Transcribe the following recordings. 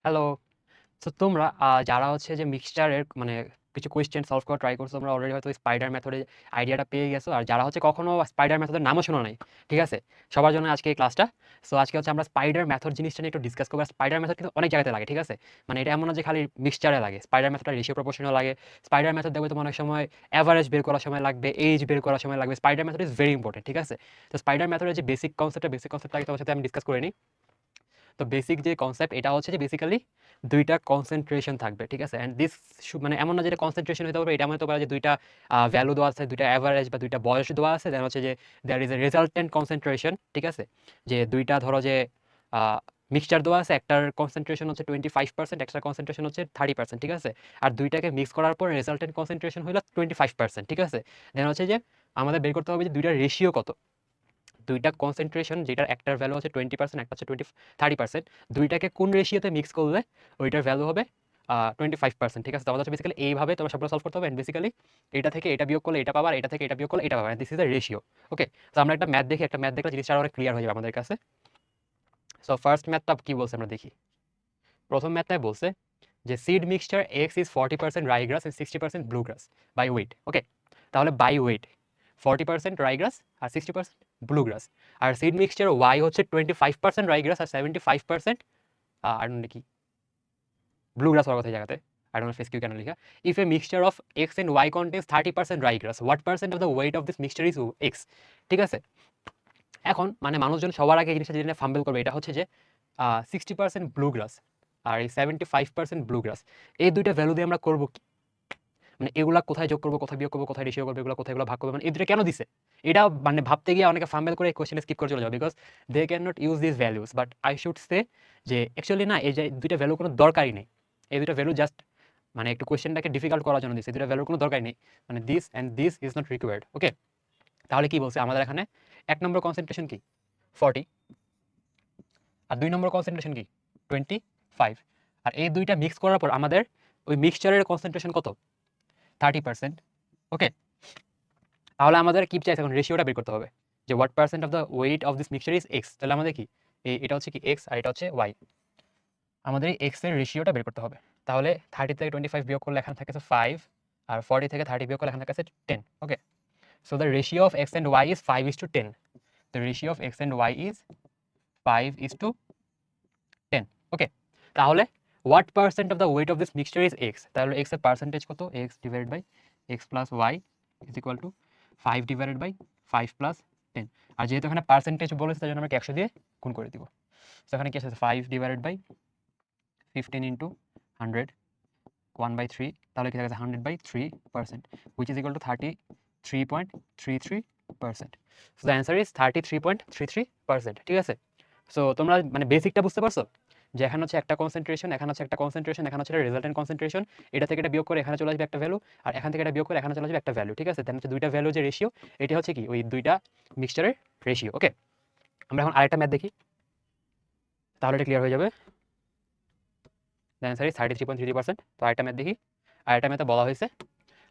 Hello. So তোমরা যারা হচ্ছে যে মিক্সচারের মানে কিছু কোয়েশ্চেন সলভ করা ট্রাই করছো, তোমরা অলরেডি হয়তো স্পাইডার মেথডের আইডিয়াটা পেয়ে গেছো। আর যারা হচ্ছে কখনো স্পাইডার মেথডের নামও শোনো নাই, ঠিক আছে? সবার জন্য আজকে এই ক্লাসটা। সো আজকে হচ্ছে আমরা স্পাইডার মেথড জিনিসটা নিয়ে একটু ডিসকাস করবো। স্পাইডার মেথড কিন্তু অনেক জায়গাতে লাগে, ঠিক আছে? মানে এটা এমন না যে খালি মিক্সচারে লাগে। স্পাইডার মেথডটা রেশিও প্রপোর্শনাল লাগে। স্পাইডার মেথড দেখবে তোমার অনেক সময় অ্যাভারেজ বের করার সময় লাগবে, এইজ বের করার সময় লাগবে। Spider method is very important, ঠিক আছে? তো স্পাইডার মেথডের যে বেসিক কনসেপ্টটা আগে তোমার সাথে আমি ডিসকাস করে নিই। তো বেসিক যে কনসেপ্ট এটা হচ্ছে যে বেসিক্যালি দুইটা কনসেন্ট্রেশন থাকবে, ঠিক আছে? অ্যান্ড দিস মানে এমন না যেটা কনসেন্ট্রেশন হতে পারবে, এটা এমন হতে পারে যে দুইটা ভ্যালু দেওয়া আছে, দুইটা অ্যাভারেজ বা দুইটা বয়স দেওয়া আছে, দেন হচ্ছে যে there is a resultant concentration, ঠিক আছে? যে দুইটা ধরো যে মিক্সচার দেওয়া আছে, একটার কনসেন্ট্রেশন হচ্ছে 25%, একটার কনসেন্ট্রেশন হচ্ছে 30%, ঠিক আছে? আর দুইটাকে মিক্স করার পর রেজাল্টেন্ট কনসেন্ট্রেশন হলো 25%, ঠিক আছে? দেন হচ্ছে যে আমাদের বের করতে হবে যে দুইটার রেশিও কত। দুইটা কনসেন্ট্রেশন, যেটার একটার ভ্যালু হচ্ছে 20%, একটা হচ্ছে 30%, দুইটাকে কোন রেশিওতে মিক্স করলে ওইটার ভ্যালু হবে 25%, ঠিক আছে? তো আমাদের হচ্ছে বেসিক্যালি এইভাবে তোমার সবগুলো সলভ করতে হবে। বেসিক্যালি এটা থেকে এটা বিয়োগ করলে এটা পাবা, এটা থেকে এটা বিয়োগ করলে এটা পাবা। This is the ratio. Okay, তো আমরা একটা ম্যাথ দেখি, একটা ম্যাথ দেখলে জিনিসটা আরো অনেক ক্লিয়ার হয়ে যাবে আমাদের কাছে। সো ফার্স্ট ম্যাথটা কি বলছে আমরা দেখি। প্রথম ম্যাথটায় বলছে যে seed mixture X is 40% rye grass and 60% blue grass by weight. Okay, তাহলে বাই ওয়েট 40% রাই গ্রাস আর 60% ব্লু গ্রাস। আর সিড মিক্সচার ওয়াই হচ্ছে 25% রাই গ্রাস আর 75% আর কি ব্লু গ্রাস হওয়ার কথা এই জায়গাতে। I don't know if SQ কেন লেখা। If a mixture of X and Y contains 30% ryegrass, what percent of the weight of this mixture is X? ঠিক আছে? এখন মানে মানুষজন সবার আগে এই জিনিসটা যেটা ফাম্বেল করবে এটা হচ্ছে যে 60% ব্লু গ্রাস আর এই 75% ব্লু গ্রাস, এই দুইটা ভ্যালু দিয়ে আমরা করবো কি? মানে এগুলা কোথায় যোগ করবো, কোথায় বিয়োগ করবো, কোথায় রেশিও করবো, এগুলো কোথায় এগুলো ভাগ করবো, মানে এই দুটো কেন দিছে? এটা মানে ভাবতে গিয়ে অনেকে ফাম্বেল করে এই কোশ্চেনে স্কিপ করে চলে যাবে, because they can not use this values. But I should say যে অ্যাকচুয়ালি না, এই যে দুইটা ভ্যালু কোনো দরকারই নেই। এই দুটো ভ্যালু জাস্ট মানে একটু কোশ্চেনটাকে ডিফিকাল্ট করার জন্য দিচ্ছে। দুটো ভ্যালুর কোনো দরকার নেই, মানে this and this is not required. Okay, তাহলে কি বলছে আমাদের এখানে? এক নম্বর কনসেন্ট্রেশন কি 40, আর দুই নম্বর কনসেন্ট্রেশন কি 25। আর এই দুইটা মিক্স করার পর আমাদের ওই মিক্সচারের কনসেন্ট্রেশন কত? 30%। ওকে, তাহলে আমাদের কি চাইছে এখন? রেশিওটা বের করতে হবে যে what percent of the weight of this mixture is X. তাহলে আমাদের কি এটা হচ্ছে কি এক্স আর এটা হচ্ছে ওয়াই। আমাদের এই এক্স এর রেশিওটা বের করতে হবে। তাহলে 30 থেকে 25 বিয়োগ করলে এখানে থাকছে 5, আর 40 থেকে 30 বিয়োগ করলে এখানে থাকছে 10। Okay, so the ratio of x and Y is 5:10। The ratio of x and Y is 5:10। Okay, তাহলে what percent of the weight of this mixture is X. তাহলে এক্স এর পার্সেন্টেজ কত? X divided by x plus Y is equal to 5 divided by 5 plus 10। আর যেহেতু এখানে percentage বলেছে তাই জন্য আমরা 100 দিয়ে গুণ করে দিব। তো এখানে কি আছে? 5 ডিভাইডেড বাই 15 ইন্টু 100 1/3, তাহলে কি থাকে? 100/3%, which is equal to 33.33%. So the answer is 33.33%, ঠিক আছে? সো তোমরা মানে বেসিকটা বুঝতে পারছো যে এখানে হচ্ছে একটা কনসেন্ট্রেশন, এখানে হচ্ছে একটা কনসেন্ট্রেশন, এখানে হচ্ছে রেজাল্টেন্ট কনসেন্ট্রেশন, এটা থেকে এটা বিয়োগ করে এখানে চলে আসবে একটা ভ্যালু, আর এখান থেকে এটা বিয়োগ করে এখানে চলে আসবে একটা ভ্যালু, ঠিক আছে? দেন হচ্ছে দুইটা ভ্যালু যে রেশিও, এটা হচ্ছে কি ওই দুইটা মিক্সচারের রেশিও। ওকে, আমরা এখন আরেকটা ম্যাথ দেখি, তাহলে এটা ক্লিয়ার হয়ে যাবে। The answer is 33.33%। তো আরেকটা ম্যাথ দেখি। আরেকটা ম্যাথে বলা হয়েছে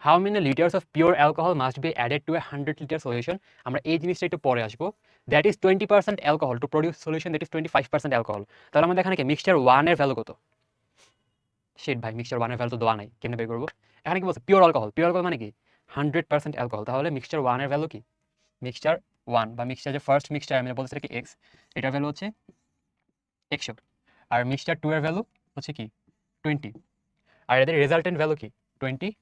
how many litres of pure alcohol must be added to A 100 litre solution. আমরা এই জিনিসটা একটু পরে আসবো। That is 20% alcohol to produce solution that is 25% alcohol. তাহলে আমাদের এখানে কি মিক্সচার ওয়ানের ভ্যালু কত? শিট ভাই, মিক্সচার ওয়ানের ভ্যালু তো দেওয়া নাই, কেমনে বের করবো? এখানে কি বলছে? Pure alcohol. পিওর অ্যালকোহল মানে কি 100% অ্যালকোহল। তাহলে মিক্সচার ওয়ানের ভ্যালু কি? মিক্সচার ওয়ান বা মিক্সচার যে ফার্স্ট মিক্সচার আমি বলছি কি এক্স, এটার ভ্যালু হচ্ছে 100। আর মিক্সচার টু এর ভ্যালু হচ্ছে কি 20। আর এদের রেজাল্টেন্ট ভ্যালু কি 25।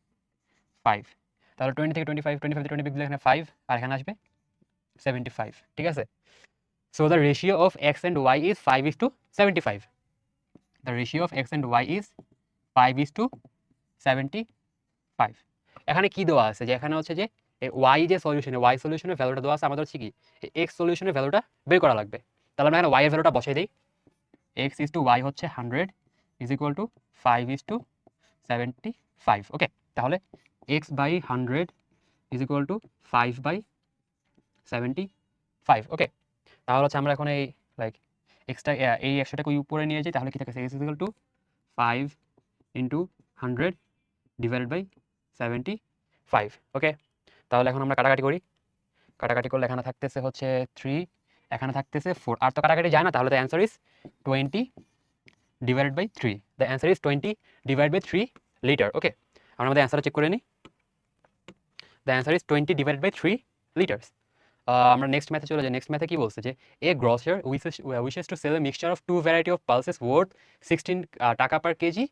তাহলে 20 থেকে 25 থেকে 20 দিলে এখানে 5, আর এখানে আসবে 75, ঠিক আছে? So the ratio of x and Y is 5:75। The ratio of x and Y is 5:75। এখানে কি দেওয়া আছে? যে এখানে হচ্ছে যে ওয়াই যে সলিউশনে, ওয়াই সলিউশনের ভ্যালুটা দেওয়া আছে, আমাদের হচ্ছে কি এক্স সলিউশনের ভ্যালুটা বের করা লাগবে। তাহলে আমরা এখানে ওয়াই এর ভ্যালুটা বসাই দিই। এক্স ইজ টু ওয়াই হচ্ছে 100 ইজ ইকুয়াল টু 5:75। ওকে, তাহলে x by 100 is equal to 5/75। Okay, তাহলে হচ্ছে আমরা এখন এই লাইক এক্সট্রা এই 100টাকে উপরে নিয়ে যাই, তাহলে কি থাকে? X is equal to 5 into 100 divided by 75। Okay, তাহলে এখন আমরা কাটাকাটি করি। কাটাকাটি করলে এখানে থাকতেছে হচ্ছে 3, এখানে থাকতেছে 4, আর তো কাটাকাটি যায় না, তাহলে তো answer is 20 divided by 3। The answer is 20 divide by 3 litre. Okay, আমরা আমাদের অ্যান্সারটা চেক করে নিই। The answer is 20 divided by 3 litres. আমরা নেক্সট ম্যাথে চলে যাই। নেক্সট ম্যাথে কি বলছে যে a grocer wishes to sell a mixture of two variety of pulses worth 16 টাকা পার কেজি।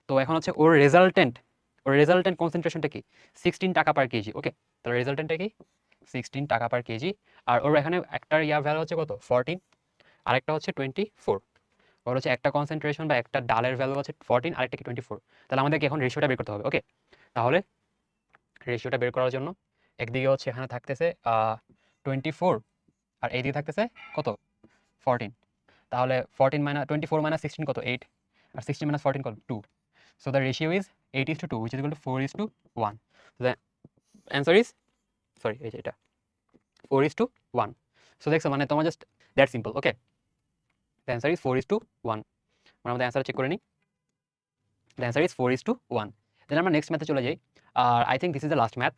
তো এখন হচ্ছে ওর রেজাল্টেন্ট কনসেন্ট্রেশনটা কি 16 টাকা পার কেজি। ওকে, তাহলে রেজাল্টেন্টটা কি 16 টাকা পার কেজি। আর ওর এখানে একটার ভ্যালু হচ্ছে কত 14, আরেকটা হচ্ছে 24। ওর হচ্ছে একটা কনসেন্ট্রেশন বা একটা ডালের ভ্যালু হচ্ছে 14, আরেকটা কি 24। তাহলে আমাদেরকে এখন রেশিওটা বের করতে হবে। ওকে, তাহলে রেশিওটা বের করার জন্য একদিকে হচ্ছে এখানে থাকতেছে 24 আর এইদিকে থাকতেছে কত 14। তাহলে 14 মাইনাস 24 মাইনাস 16 কত 8, আর 16 মাইনাস 14 কত 2। So the ratio is 8:2, which is equal to 4:1. So the answer is, sorry, এটা 4:1. So দেখছো মানে তোমার just that simple. Okay, the answer is 4:1. আমরা আমাদের অ্যান্সার চেক করে নিই। The answer is 4:1. দেন আমরা নেক্সট ম্যাথে চলে যাই। আর I think this is the last math.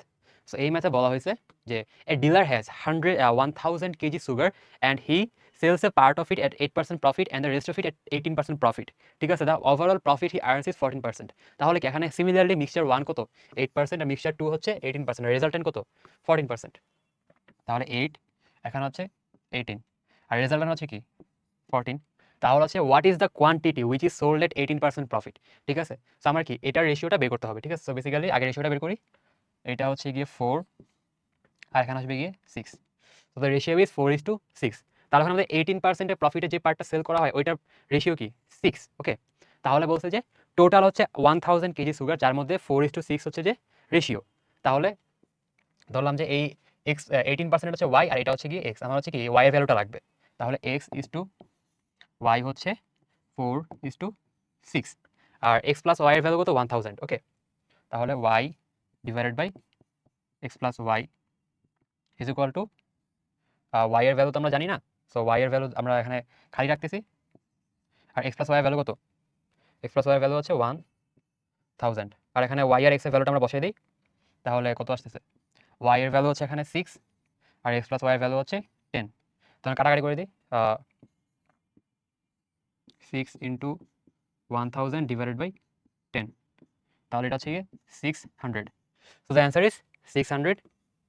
So এই ম্যাথে বলা হয়েছে যে a dealer has 1000 KG sugar and he sells a part of it at 8% profit and the rest of it at 18% profit. ঠিক আছে, the overall profit he earns is 14%। তাহলে কি এখানে সিমিলারলি মিক্সচার 1 কত 8% আর মিক্সচার 2 হচ্ছে 18%, রেজাল্টেন্ট কত 14%। তাহলে 8 এখানে হচ্ছে 18 আর রেজাল্টেন্ট হচ্ছে কি 14। তাহলে হচ্ছে what is the quantity which is sold at 18% profit. ঠিক আছে, সো আমার কি এটার রেশিওটা বের করতে হবে। ঠিক আছে, সো বেসিক্যালি আগে রেশিওটা বের করি। এটা হচ্ছে গিয়ে 4 আর এখানে আসবে গিয়ে 6। So the ratio is 4:6। তাহলে এখন আমাদের 18%-এর প্রফিটে যে পার্টটা সেল করা হয় ওইটার রেশিও কি 6। ওকে, তাহলে বলছে যে টোটাল হচ্ছে 1000 কেজি সুগার, যার মধ্যে 4:6 হচ্ছে যে রেশিও। তাহলে ধরলাম যে এই এক্স 18% হচ্ছে ওয়াই আর এটা হচ্ছে গিয়ে এক্স। আমার হচ্ছে কি ওয়াই এর ভ্যালুটা লাগবে। তাহলে এক্স ইজ টু ওয়াই হচ্ছে 4:6 আর এক্স প্লাস ওয়াই এর ভ্যালু কত 1000। ওকে, তাহলে y divided by x plus Y is equal to y এর ভ্যালু তো আমরা জানি না, সো ওয়াই এর ভ্যালু আমরা এখানে খালি রাখতেছি। আর এক্স প্লাস ওয়াই এর ভ্যালু কত, এক্স প্লাস ওয়াই এর ভ্যালু হচ্ছে 1000 আর এখানে ওয়াই আর এক্স এর ভ্যালুটা আমরা বসাই দিই। তাহলে কত আসতেছে ওয়াই এর ভ্যালু হচ্ছে এখানে 6 আর এক্স প্লাস ওয়াই এর ভ্যালু হচ্ছে 10। তখন কাটাকাটি করে দিই 6 ইন্টু 1000 ডিভাইডেড বাই 10, তাহলে এটা হচ্ছে গিয়ে 600। So the answer is 600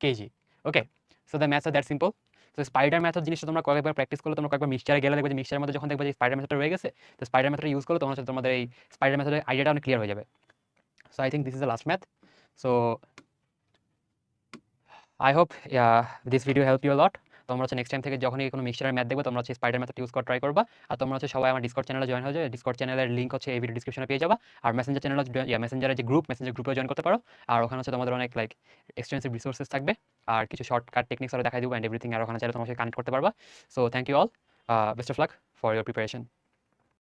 KG. Okay, so the maths are that simple. তো স্পাইডার মেথড জিনিসটা তোমরা কয়েকবার প্র্যাকটিস করলে, তোমরা কয়েকবার মিক্সচারে গেলে দেখবে যে মিক্সচারের মধ্যে যখন দেখবে যে স্পাইডার মেথডটা রয়ে গেছে, তো স্পাইডার মেথডটা ইউজ করলে তোমার সাথে তোমাদের এই স্পাইডার মেথডের আইডিয়াটা অনেক ক্লিয়ার হয়ে যাবে। So I think this is the last math. So I hope this video help you lot. তোমরা হচ্ছে নেক্সট টাইম থেকে যখনই কোনো মিক্সচারের ম্যাথ দেখবে তোমরা হচ্ছে স্পাইডার মেথড ইউজ করা ট্রাই করবা। আর তোমরা হচ্ছে সবাই আমার ডিসকর্ড চ্যানেলে জয়েন হয়ে যাবে। ডিসকর্ড চ্যানেলের লিঙ্ক হচ্ছে এই ভিডিও ডিসক্রিপশনে পেয়ে যাবা। আর মেসেঞ্জার চ্যানেল মেসেঞ্জারের যে মেসেঞ্জার গ্রুপে জয়েন করতে পারো। আর ওখানে হচ্ছে তোমাদের অনেক লাইক এক্সটেন্সিভ রিসোর্সেস থাকবে আর কিছু শর্টকাট টেকনিক্স দেখাই দেবো অ্যান্ড এভরিথিং। আর ওখানে চাইলে তোমরা সেখানে কানেক্ট করতে পারবা। So thank you all, best of luck for your preparation.